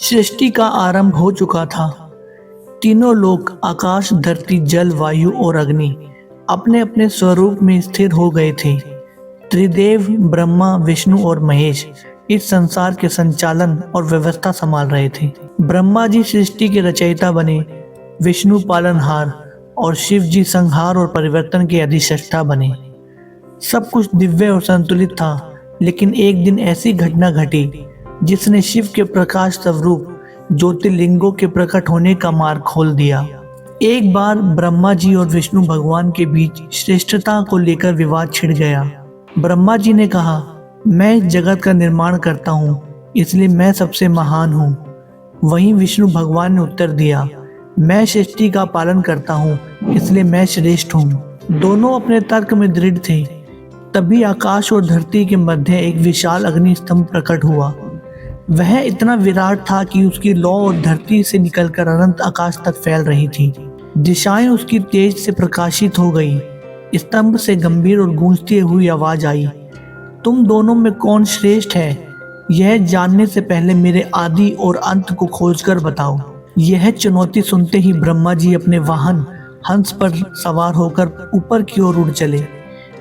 सृष्टि का आरंभ हो चुका था। तीनों लोक आकाश, धरती, जल, वायु और अग्नि अपने अपने स्वरूप में स्थिर हो गए थे। त्रिदेव ब्रह्मा, विष्णु और महेश इस संसार के संचालन और व्यवस्था संभाल रहे थे। ब्रह्मा जी सृष्टि के रचयिता बने, विष्णु पालनहार और शिव जी संहार और परिवर्तन के अधिष्ठाता बने। सब कुछ दिव्य और संतुलित था, लेकिन एक दिन ऐसी घटना घटी जिसने शिव के प्रकाश स्वरूप ज्योतिर्लिंगों के प्रकट होने का मार्ग खोल दिया। एक बार ब्रह्मा जी और विष्णु भगवान के बीच श्रेष्ठता को लेकर विवाद छिड़ गया। ब्रह्मा जी ने कहा, मैं इस जगत का निर्माण करता हूँ, इसलिए मैं सबसे महान हूँ। वहीं विष्णु भगवान ने उत्तर दिया, मैं सृष्टि का पालन करता हूँ, इसलिए मैं श्रेष्ठ हूँ। दोनों अपने तर्क में दृढ़ थे। तभी आकाश और धरती के मध्य एक विशाल अग्नि स्तंभ प्रकट हुआ। वह इतना विराट था कि उसकी लौ और धरती से निकलकर अनंत आकाश तक फैल रही थी। दिशाएं उसकी तेज से प्रकाशित हो गई। स्तंभ से गंभीर और गूंजती हुई आवाज आई, तुम दोनों में कौन श्रेष्ठ है? यह जानने से पहले मेरे आदि और अंत को खोजकर बताओ। यह चुनौती सुनते ही ब्रह्मा जी अपने वाहन हंस पर सवार होकर ऊपर की ओर उड़ चले।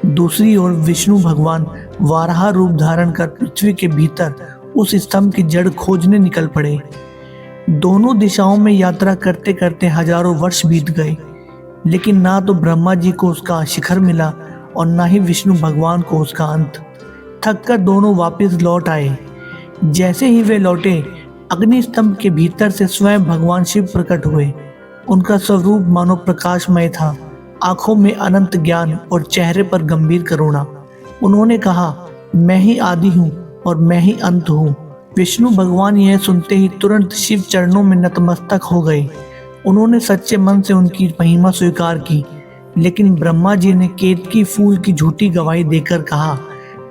दूसरी ओर विष्णु भगवान वाराह रूप धारण कर पृथ्वी के भीतर उस स्तंभ की जड़ खोजने निकल पड़े। दोनों दिशाओं में यात्रा करते करते हजारों वर्ष बीत गए, लेकिन ना तो ब्रह्मा जी को उसका शिखर मिला और ना ही विष्णु भगवान को उसका अंत। थककर दोनों वापस लौट आए। जैसे ही वे लौटे, अग्नि स्तंभ के भीतर से स्वयं भगवान शिव प्रकट हुए। उनका स्वरूप मानो प्रकाशमय था, आंखों में अनंत ज्ञान और चेहरे पर गंभीर करुणा। उन्होंने कहा, मैं ही आदि हूँ और मैं ही अंत हूँ। विष्णु भगवान यह सुनते ही तुरंत शिव चरणों में नतमस्तक हो गए। उन्होंने सच्चे मन से उनकी महिमा स्वीकार की, लेकिन ब्रह्मा जी ने केतकी फूल की झूठी गवाही देकर कहा,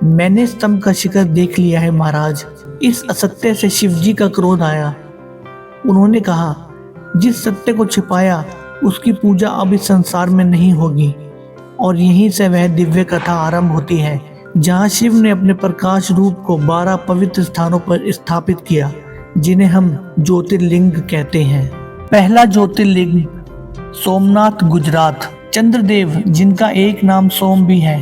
मैंने स्तंभ का शिखर देख लिया है महाराज। इस असत्य से शिव जी का क्रोध आया। उन्होंने कहा, जिस सत्य को छिपाया उसकी पूजा अब इस संसार में नहीं होगी। और यहीं से वह दिव्य कथा आरंभ होती है, जहाँ शिव ने अपने प्रकाश रूप को 12 पवित्र स्थानों पर स्थापित किया, जिन्हें हम ज्योतिर्लिंग कहते हैं। पहला ज्योतिर्लिंग सोमनाथ, गुजरात। चंद्रदेव, जिनका एक नाम सोम भी है,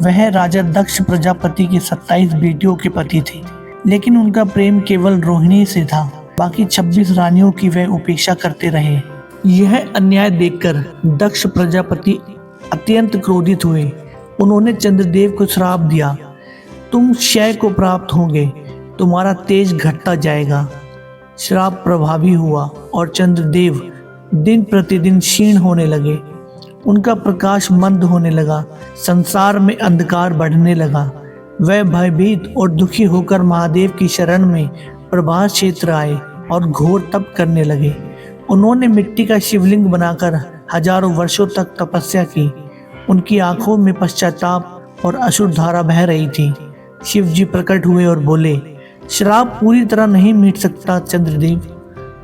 वह राजा दक्ष प्रजापति की 27 बेटियों के पति थे, लेकिन उनका प्रेम केवल रोहिणी से था। बाकी 26 रानियों की वह उपेक्षा करते रहे। यह अन्याय देखकर दक्ष प्रजापति अत्यंत क्रोधित हुए। उन्होंने चंद्रदेव को श्राप दिया, तुम क्षय को प्राप्त होंगे, तुम्हारा तेज घटता जाएगा। श्राप प्रभावी हुआ और चंद्रदेव दिन प्रतिदिन क्षीण होने लगे। उनका प्रकाश मंद होने लगा, संसार में अंधकार बढ़ने लगा। वह भयभीत और दुखी होकर महादेव की शरण में प्रभास क्षेत्र आए और घोर तप करने लगे। उन्होंने मिट्टी का शिवलिंग बनाकर हजारों वर्षों तक तपस्या की। उनकी आंखों में पश्चाताप और अश्रु धारा बह रही थी। शिव जी प्रकट हुए और बोले, श्राप पूरी तरह नहीं मिट सकता चंद्रदेव,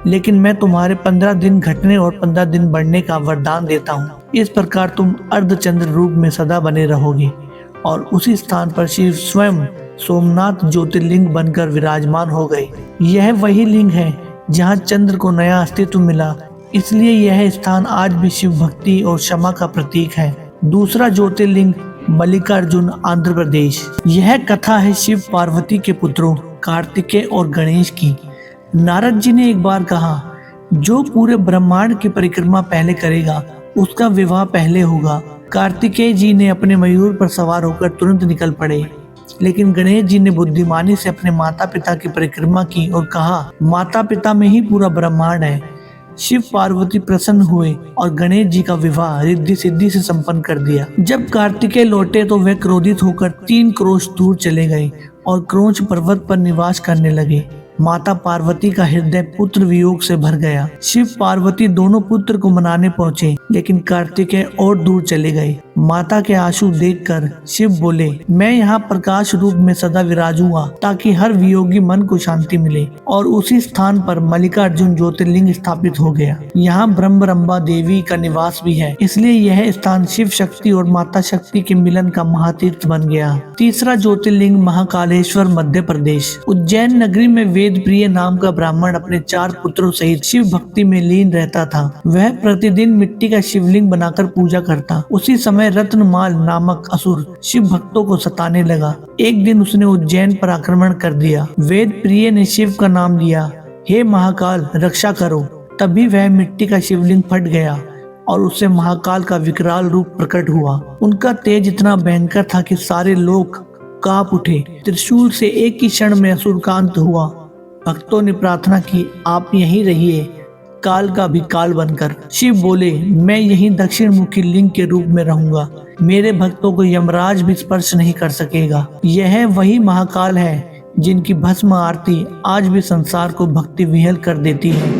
लेकिन मैं तुम्हारे 15 दिन घटने और 15 दिन बढ़ने का वरदान देता हूँ। इस प्रकार तुम अर्धचंद्र रूप में सदा बने रहोगे। और उसी स्थान पर शिव स्वयं सोमनाथ ज्योतिर्लिंग बनकर विराजमान हो गए। यह वही लिंग है जहाँ चंद्र को नया अस्तित्व मिला, इसलिए यह स्थान आज भी शिव भक्ति और क्षमा का प्रतीक है। दूसरा ज्योतिर्लिंग मल्लिकार्जुन, आंध्र प्रदेश। यह कथा है शिव पार्वती के पुत्रों कार्तिकेय और गणेश की। नारद जी ने एक बार कहा, जो पूरे ब्रह्मांड की परिक्रमा पहले करेगा उसका विवाह पहले होगा। कार्तिकेय जी ने अपने मयूर पर सवार होकर तुरंत निकल पड़े, लेकिन गणेश जी ने बुद्धिमानी से अपने माता पिता की परिक्रमा की और कहा, माता पिता में ही पूरा ब्रह्मांड है। शिव पार्वती प्रसन्न हुए और गणेश जी का विवाह रिद्धि सिद्धि से संपन्न कर दिया। जब कार्तिकेय लौटे तो वे क्रोधित होकर 3 क्रोश दूर चले गए और क्रोंच पर्वत पर निवास करने लगे। माता पार्वती का हृदय पुत्र वियोग से भर गया। शिव पार्वती दोनों पुत्र को मनाने पहुंचे, लेकिन कार्तिकेय और दूर चले गए। माता के आंसू देखकर शिव बोले, मैं यहाँ प्रकाश रूप में सदा विराजूंगा ताकि हर वियोगी मन को शांति मिले। और उसी स्थान पर मल्लिकार्जुन ज्योतिर्लिंग स्थापित हो गया। यहाँ ब्रह्मरंबा देवी का निवास भी है, इसलिए यह स्थान शिव शक्ति और माता शक्ति के मिलन का महातीर्थ बन गया। तीसरा ज्योतिर्लिंग महाकालेश्वर मध्य प्रदेश। उज्जैन नगरी में वेद प्रिय नाम का ब्राह्मण अपने 4 पुत्रों सहित शिव भक्ति में लीन रहता था। वह प्रतिदिन मिट्टी का शिवलिंग बनाकर पूजा करता। उसी समय रत्नमाल नामक असुर शिव भक्तों को सताने लगा। एक दिन उसने उज्जैन पर आक्रमण कर दिया। वेद प्रिय ने शिव का नाम लिया, हे महाकाल रक्षा करो। तभी वह मिट्टी का शिवलिंग फट गया और उससे महाकाल का विकराल रूप प्रकट हुआ। उनका तेज इतना भयंकर था कि सारे लोग कांप उठे। त्रिशूल से एक ही क्षण में असुर का अंत हुआ। भक्तों ने प्रार्थना की, आप यहीं रहिए, काल का भी काल बनकर। शिव बोले, मैं यहीं दक्षिण मुखी लिंग के रूप में रहूंगा। मेरे भक्तों को यमराज भी स्पर्श नहीं कर सकेगा। यह वही महाकाल है जिनकी भस्म आरती आज भी संसार को भक्ति विह्वल कर देती है।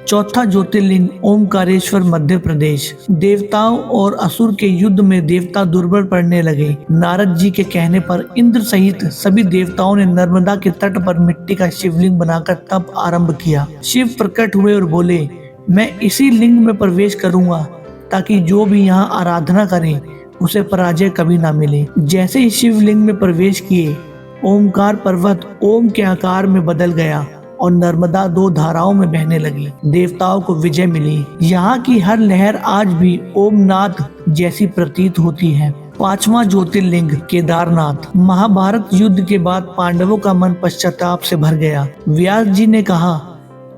चौथा ज्योतिर्लिंग ओमकारेश्वर मध्य प्रदेश। देवताओं और असुर के युद्ध में देवता दुर्बल पड़ने लगे। नारद जी के कहने पर इंद्र सहित सभी देवताओं ने नर्मदा के तट पर मिट्टी का शिवलिंग बनाकर तप आरंभ किया। शिव प्रकट हुए और बोले, मैं इसी लिंग में प्रवेश करूंगा ताकि जो भी यहाँ आराधना करे उसे पराजय कभी ना मिले। जैसे ही शिवलिंग में प्रवेश किए, ओमकार पर्वत ओम के आकार में बदल गया और नर्मदा 2 धाराओं में बहने लगी। देवताओं को विजय मिली। यहाँ की हर लहर आज भी ओमनाथ जैसी प्रतीत होती है। 5वां ज्योतिर्लिंग केदारनाथ। महाभारत युद्ध के बाद पांडवों का मन पश्चाताप से भर गया। व्यास जी ने कहा,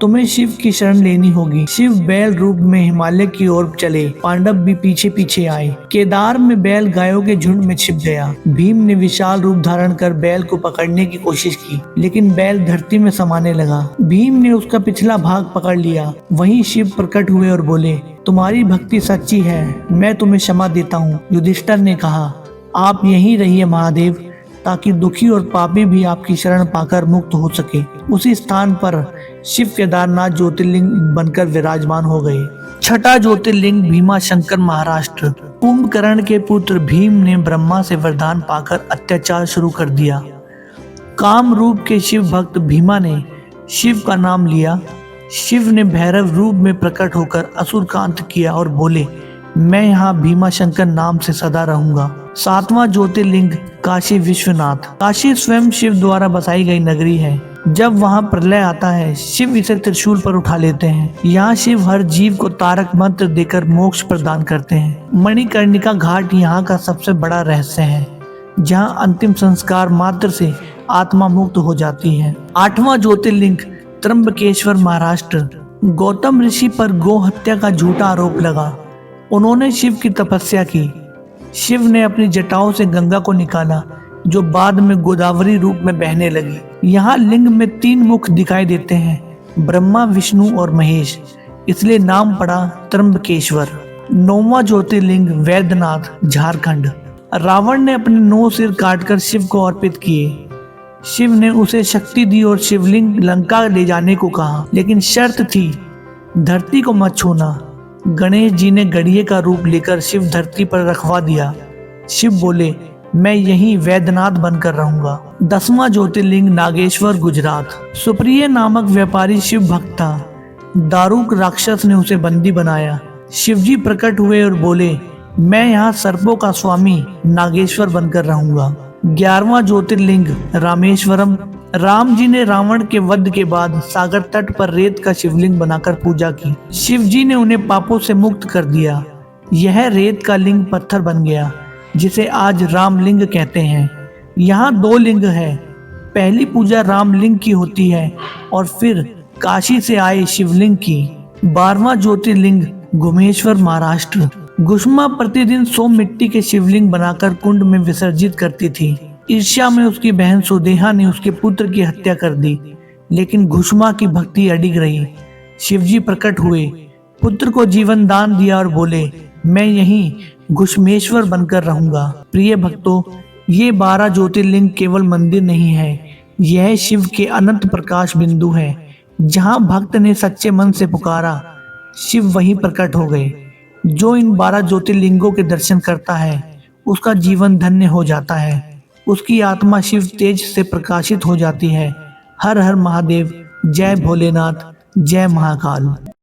तुम्हें शिव की शरण लेनी होगी। शिव बैल रूप में हिमालय की ओर चले। पांडव भी पीछे पीछे आए। केदार में बैल गायों के झुंड में छिप गया। भीम ने विशाल रूप धारण कर बैल को पकड़ने की कोशिश की, लेकिन बैल धरती में समाने लगा। भीम ने उसका पिछला भाग पकड़ लिया। वहीं शिव प्रकट हुए और बोले, तुम्हारी भक्ति सच्ची है, मैं तुम्हें क्षमा देता हूँ। युधिष्ठिर ने कहा, आप यहीं रहिए महादेव, ताकि दुखी और पापी भी आपकी शरण पाकर मुक्त हो सके। उसी स्थान पर शिव केदारनाथ ज्योतिर्लिंग बनकर विराजमान हो गए। छठा ज्योतिर्लिंग भीमाशंकर महाराष्ट्र। कुंभकर्ण के पुत्र भीम ने ब्रह्मा से वरदान पाकर अत्याचार शुरू कर दिया। काम रूप के शिव भक्त भीमा ने शिव का नाम लिया। शिव ने भैरव रूप में प्रकट होकर असुर का अंत किया और बोले, मैं यहाँ भीमाशंकर नाम से सदा रहूंगा। 7वां ज्योतिर्लिंग काशी विश्वनाथ। काशी स्वयं शिव द्वारा बसाई गई नगरी है। जब वहाँ प्रलय आता है, शिव इसे त्रिशूल पर उठा लेते हैं। यहाँ शिव हर जीव को तारक मंत्र देकर मोक्ष प्रदान करते हैं। मणिकर्णिका घाट यहाँ का सबसे बड़ा रहस्य है, जहाँ अंतिम संस्कार मात्र से आत्मा मुक्त हो जाती है। 8वां ज्योतिर्लिंग त्र्यंबकेश्वर महाराष्ट्र। गौतम ऋषि पर गो हत्या का झूठा आरोप लगा। उन्होंने शिव की तपस्या की। शिव ने अपनी जटाओं से गंगा को निकाला, जो बाद में गोदावरी रूप में बहने लगी। यहाँ लिंग में 3 मुख दिखाई देते हैं, ब्रह्मा, विष्णु और महेश, इसलिए नाम पड़ा त्र्यंबकेश्वर। 9वां ज्योतिर्लिंग वैद्यनाथ, झारखंड। रावण ने अपने 9 सिर काटकर शिव को अर्पित किए। शिव ने उसे शक्ति दी और शिवलिंग लंका ले जाने को कहा, लेकिन शर्त थी, धरती को मत छूना। गणेश जी ने गड़िए का रूप लेकर शिव धरती पर रखवा दिया। शिव बोले, मैं यहीं वैद्यनाथ बनकर रहूंगा। 10वां ज्योतिर्लिंग नागेश्वर, गुजरात। सुप्रिय नामक व्यापारी शिव भक्त था। दारुक राक्षस ने उसे बंदी बनाया। शिवजी प्रकट हुए और बोले, मैं यहाँ सर्पों का स्वामी नागेश्वर बनकर रहूंगा। 11वां ज्योतिर्लिंग रामेश्वरम। राम जी ने रावण के वध के बाद सागर तट पर रेत का शिवलिंग बनाकर पूजा की। शिव जी ने उन्हें पापों से मुक्त कर दिया। यह रेत का लिंग पत्थर बन गया, जिसे आज रामलिंग कहते हैं। यहाँ 2 लिंग है। पहली पूजा रामलिंग की होती है और फिर काशी से आए शिवलिंग की। 12वां ज्योतिर्लिंग गुमेश्वर, महाराष्ट्र। गुष्मा प्रतिदिन 100 मिट्टी के शिवलिंग बनाकर कुंड में विसर्जित करती थी। ईर्ष्या में उसकी बहन सुदेहा ने उसके पुत्र की हत्या कर दी, लेकिन घुष्मा की भक्ति अडिग रही। शिवजी प्रकट हुए, पुत्र को जीवन दान दिया और बोले, मैं यहीं घुष्मेश्वर बनकर रहूंगा। प्रिय भक्तों, ये 12 ज्योतिर्लिंग केवल मंदिर नहीं है, यह शिव के अनंत प्रकाश बिंदु है। जहाँ भक्त ने सच्चे मन से पुकारा, शिव वहीं प्रकट हो गए। जो इन 12 ज्योतिर्लिंगों के दर्शन करता है उसका जीवन धन्य हो जाता है। उसकी आत्मा शिव तेज से प्रकाशित हो जाती है। हर हर महादेव, जय भोलेनाथ, जय महाकाल।